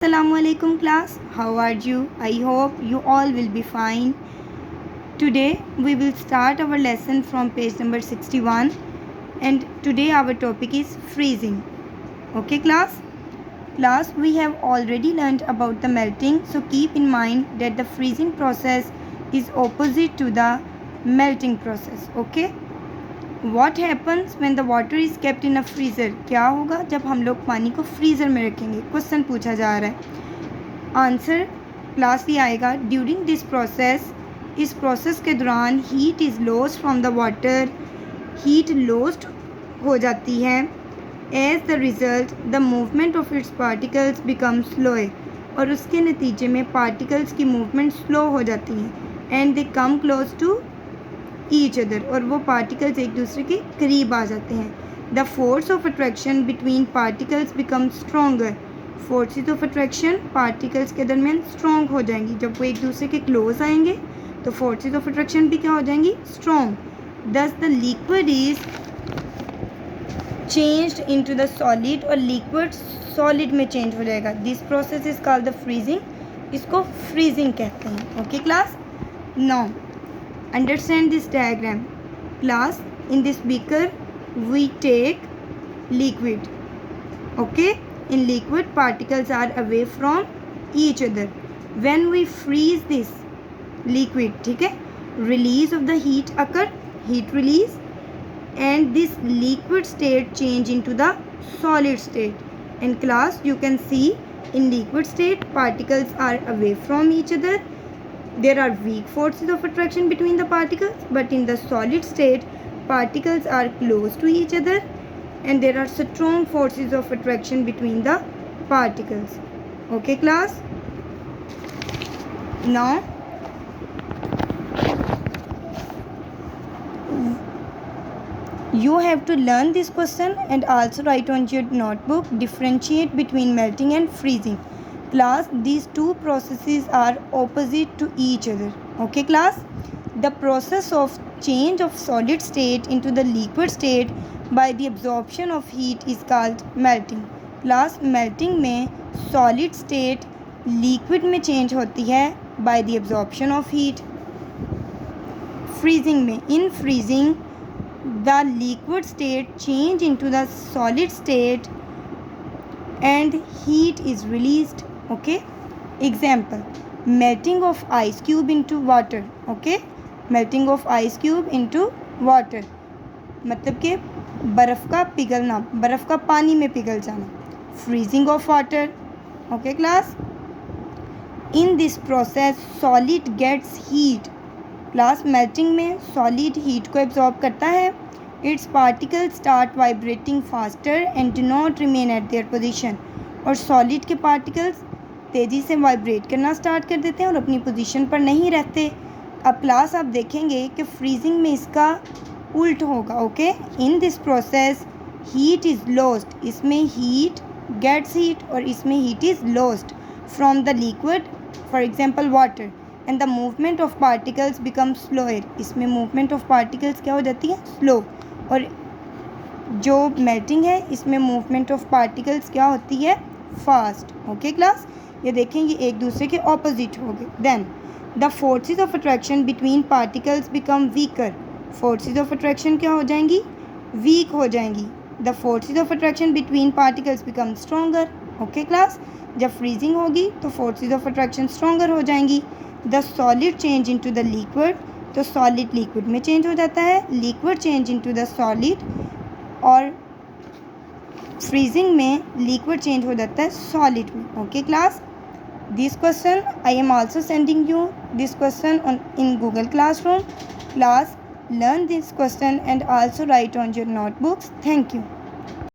Assalamualaikum class, how are you? I hope you all will be fine. Today we will start our lesson from page number 61 and today our topic is freezing. Okay class? Class, we have already learned about the melting, so keep in mind that the freezing process is opposite to the melting process. Okay? What happens when the water is kept in a freezer? क्या होगा जब हम लोग पानी को freezer में रखेंगे? Question पूछा जा रहा है. आंसर क्लास ये आएगा, ड्यूरिंग दिस प्रोसेस, इस प्रोसेस के दौरान heat is lost from the water, heat lost हो जाती है. As the result the movement of its particles become slower, और उसके नतीजे में पार्टिकल्स की मूवमेंट स्लो हो जाती हैं. And they come close to each other, और वो पार्टिकल्स एक दूसरे के करीब आ जाते हैं. The force of attraction between particles become stronger, forces of attraction particles के दरमियान स्ट्रॉन्ग हो जाएंगी. जब वो एक दूसरे के क्लोज आएंगे तो फोर्सेस ऑफ अट्रैक्शन भी क्या हो जाएंगी? स्ट्रॉन्ग. दस the liquid is changed into the solid, और लिक्विड सॉलिड में चेंज हो जाएगा. This process is called the freezing, इसको फ्रीजिंग कहते हैं. Okay class, now understand this diagram. Class, in this beaker we take liquid. Okay, in liquid particles are away from each other. When we freeze this liquid, ठीक है, release of the heat occur, heat release, and this liquid state change into the solid state. And class, you can see in liquid state particles are away from each other. There are weak forces of attraction between the particles, but in the solid state particles are close to each other and there are strong forces of attraction between the particles. Okay class, now you have to learn this question and also write on your notebook, differentiate between melting and freezing. Class, these two processes are opposite to each other. Okay class, the process of change of solid state into the liquid state by the absorption of heat is called melting. Class, melting में solid state liquid में change होती है by the absorption of heat. Freezing में, in freezing the liquid state change into the solid state and heat is released. Okay, example, melting of ice cube into water. Okay, melting of ice cube into water मतलब कि बर्फ़ का पिघलना, बर्फ़ का पानी में पिघल जाना. Freezing of water. Okay class, in this process solid gets heat. Class, melting में सॉलिड हीट को एब्जॉर्ब करता है. Its particle start vibrating faster and do not remain at their position, और सॉलिड के पार्टिकल्स तेज़ी से वाइब्रेट करना start कर देते हैं और अपनी पोजीशन पर नहीं रहते. अब क्लास आप देखेंगे कि फ्रीजिंग में इसका उल्ट होगा. Okay, in this process heat is lost, इसमें हीट गेट्स हीट और इसमें heat is lost from the liquid, for example water, and the movement of particles become slower, इसमें मूवमेंट ऑफ पार्टिकल्स क्या हो जाती है? स्लो. और जो मेल्टिंग है इसमें मूवमेंट ऑफ पार्टिकल्स क्या होती है? फास्ट. ओके क्लास, ये देखें ये एक दूसरे के ऑपोजिट हो गए. Then the forces of attraction between particles become weaker, forces of attraction क्या हो जाएंगी? वीक हो जाएंगी. The forces of attraction between particles become stronger. Okay class, जब फ्रीजिंग होगी तो फोर्सेस ऑफ अट्रैक्शन स्ट्रोंगर हो जाएंगी. The solid change into the liquid, तो सॉलिड लिक्विड में चेंज हो जाता है, liquid change into the solid, और फ्रीजिंग में लिक्विड चेंज हो जाता है सॉलिड में. Okay class, this question I am also sending you this question in Google Classroom. Class, learn this question and also write on your notebooks. Thank you.